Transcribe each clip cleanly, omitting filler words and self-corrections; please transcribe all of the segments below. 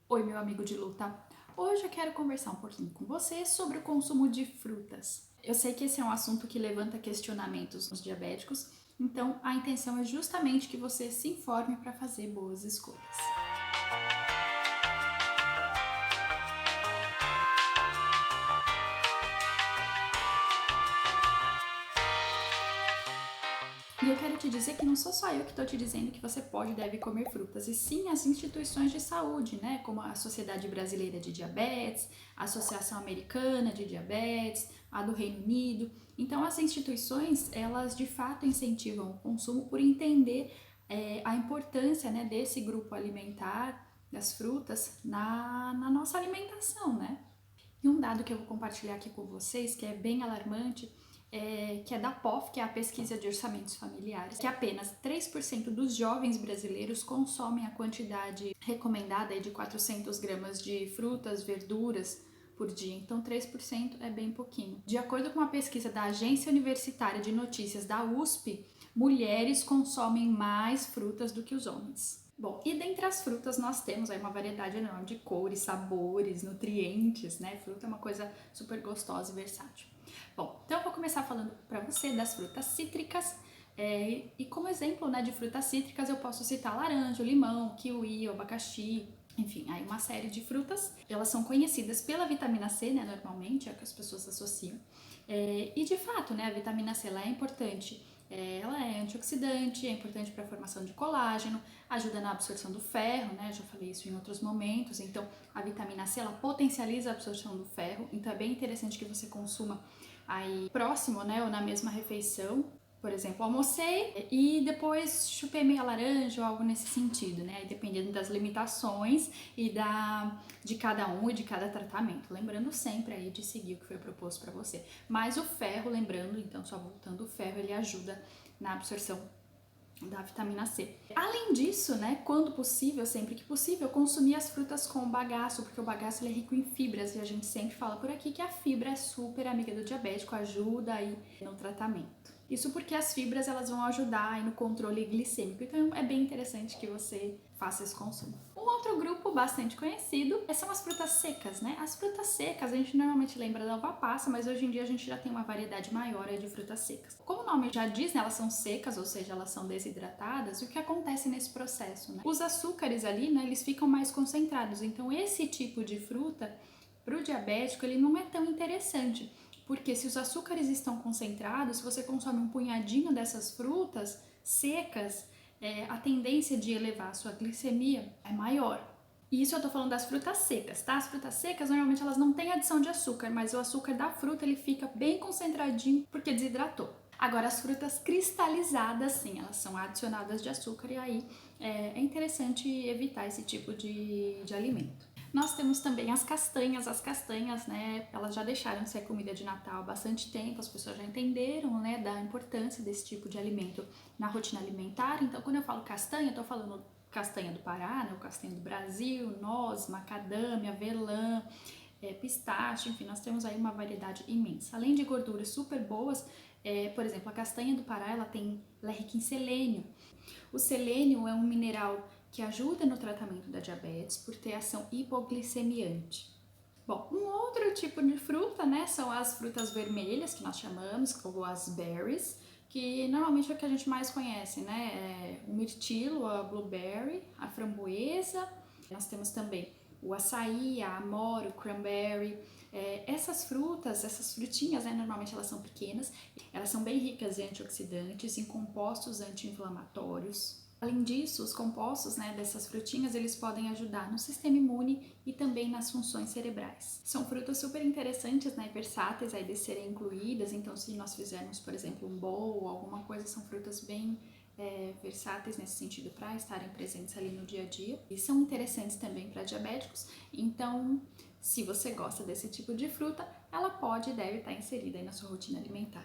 Oi, meu amigo de luta. Hoje eu quero conversar um pouquinho com você sobre o consumo de frutas. Eu sei que esse é um assunto que levanta questionamentos nos diabéticos, então a intenção é justamente que você se informe para fazer boas escolhas. E eu quero te dizer que não sou só eu que estou te dizendo que você pode e deve comer frutas, e sim as instituições de saúde, né? Como a Sociedade Brasileira de Diabetes, a Associação Americana de Diabetes, a do Reino Unido. Então, as instituições, elas de fato incentivam o consumo por entender a importância, né, desse grupo alimentar, das frutas, na nossa alimentação, né? E um dado que eu vou compartilhar aqui com vocês, que é bem alarmante, que é da POF, que é a Pesquisa de Orçamentos Familiares, que apenas 3% dos jovens brasileiros consomem a quantidade recomendada de 400 gramas de frutas, verduras por dia. Então, 3% é bem pouquinho. De acordo com uma pesquisa da Agência Universitária de Notícias da USP, mulheres consomem mais frutas do que os homens. Bom, e dentre as frutas nós temos aí uma variedade enorme de cores, sabores, nutrientes, né? Fruta é uma coisa super gostosa e versátil. Bom, então eu vou começar falando para você das frutas cítricas. E como exemplo, né, de frutas cítricas eu posso citar laranja, limão, kiwi, abacaxi, enfim, aí uma série de frutas. Elas são conhecidas pela vitamina C, né, normalmente, é o que as pessoas associam. E de fato, né, a vitamina C ela é importante. Ela é antioxidante, é importante para a formação de colágeno, ajuda na absorção do ferro, né? Já falei isso em outros momentos. Então, a vitamina C ela potencializa a absorção do ferro. Então, é bem interessante que você consuma aí próximo, né, ou na mesma refeição. Por exemplo, almocei e depois chupei meia laranja ou algo nesse sentido, né? Dependendo das limitações e de cada um e de cada tratamento. Lembrando sempre aí de seguir o que foi proposto para você. Mas o ferro, lembrando, então só voltando, o ferro ele ajuda na absorção da vitamina C. Além disso, né, quando possível, sempre que possível, consumir as frutas com bagaço, porque o bagaço ele é rico em fibras e a gente sempre fala por aqui que a fibra é super amiga do diabético, ajuda aí no tratamento. Isso porque as fibras elas vão ajudar aí no controle glicêmico, então é bem interessante que você faça esse consumo. Um outro grupo bastante conhecido são as frutas secas, né? As frutas secas a gente normalmente lembra da uva passa, mas hoje em dia a gente já tem uma variedade maior de frutas secas. Como o nome já diz, né, elas são secas, ou seja, elas são desidratadas. O que acontece nesse processo, né? Os açúcares ali, né, eles ficam mais concentrados. Então esse tipo de fruta para o diabético ele não é tão interessante. Porque se os açúcares estão concentrados, se você consome um punhadinho dessas frutas secas, a tendência de elevar a sua glicemia é maior. E isso eu tô falando das frutas secas, tá? As frutas secas normalmente elas não têm adição de açúcar, mas o açúcar da fruta ele fica bem concentradinho porque desidratou. Agora as frutas cristalizadas, sim, elas são adicionadas de açúcar e aí é interessante evitar esse tipo de alimento. Nós temos também as castanhas, né, elas já deixaram de ser comida de Natal há bastante tempo, as pessoas já entenderam, né, da importância desse tipo de alimento na rotina alimentar. Então, quando eu falo castanha, eu tô falando castanha do Pará, né, o castanha do Brasil, noz, macadâmia, avelã, pistache, enfim, nós temos aí uma variedade imensa. Além de gorduras super boas, por exemplo, a castanha do Pará, ela é rica em selênio. O selênio é um mineral que ajuda no tratamento da diabetes por ter ação hipoglicemiante. Bom, um outro tipo de fruta, né, são as frutas vermelhas, que nós chamamos, como as berries, que normalmente é o que a gente mais conhece, né, o mirtilo, a blueberry, a framboesa. Nós temos também o açaí, a amora, o cranberry. Essas frutas, essas frutinhas, né, normalmente elas são pequenas, elas são bem ricas em antioxidantes, em compostos anti-inflamatórios. Além disso, os compostos, né, dessas frutinhas, eles podem ajudar no sistema imune e também nas funções cerebrais. São frutas super interessantes, né, versáteis aí de serem incluídas, então se nós fizermos, por exemplo, um bowl ou alguma coisa, são frutas bem versáteis nesse sentido para estarem presentes ali no dia a dia e são interessantes também para diabéticos. Então, se você gosta desse tipo de fruta, ela pode e deve estar inserida aí na sua rotina alimentar.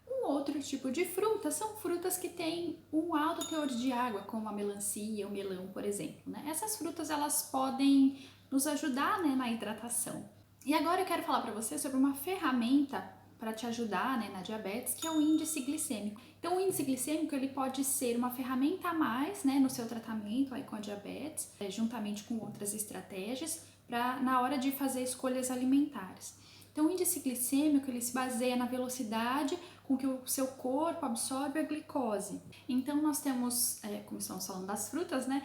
Um outro tipo de fruta são frutas que têm um alto teor de água, como a melancia, o melão, por exemplo, né? Essas frutas elas podem nos ajudar, né, na hidratação. E agora eu quero falar para você sobre uma ferramenta para te ajudar, né, na diabetes, que é o índice glicêmico. Então, o índice glicêmico ele pode ser uma ferramenta a mais, né, no seu tratamento aí com a diabetes, juntamente com outras estratégias, na hora de fazer escolhas alimentares. Então, o índice glicêmico ele se baseia na velocidade com que o seu corpo absorve a glicose. Então, nós temos, como estamos falando das frutas, né?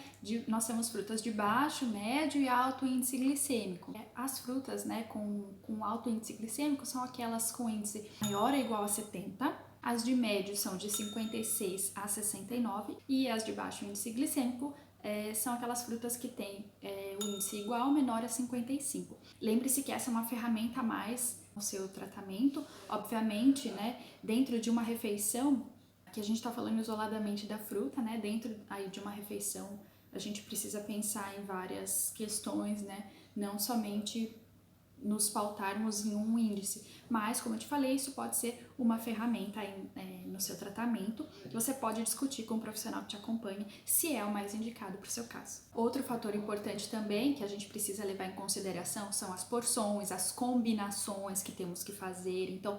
Nós temos frutas de baixo, médio e alto índice glicêmico. As frutas, né, com alto índice glicêmico são aquelas com índice maior ou igual a 70. As de médio são de 56 a 69 e as de baixo índice glicêmico são aquelas frutas que têm o índice igual ou menor a 55. Lembre-se que essa é uma ferramenta a mais no seu tratamento. Obviamente, né, dentro de uma refeição, que a gente está falando isoladamente da fruta, né, dentro aí de uma refeição a gente precisa pensar em várias questões, né, não somente nos pautarmos em um índice, mas, como eu te falei, isso pode ser uma ferramenta aí, no seu tratamento. Você pode discutir com o profissional que te acompanha se é o mais indicado para o seu caso. Outro fator importante também que a gente precisa levar em consideração são as porções, as combinações que temos que fazer. Então,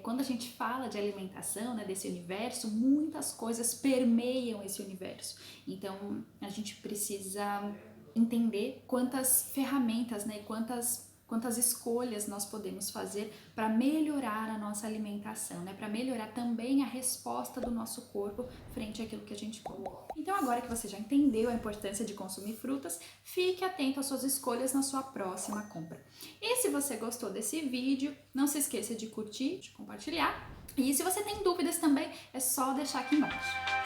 quando a gente fala de alimentação, né, desse universo, muitas coisas permeiam esse universo. Então, a gente precisa entender quantas ferramentas, né, quantas escolhas nós podemos fazer para melhorar a nossa alimentação, né? Para melhorar também a resposta do nosso corpo frente àquilo que a gente come. Então, agora que você já entendeu a importância de consumir frutas, fique atento às suas escolhas na sua próxima compra. E se você gostou desse vídeo, não se esqueça de curtir, de compartilhar. E se você tem dúvidas também, é só deixar aqui embaixo.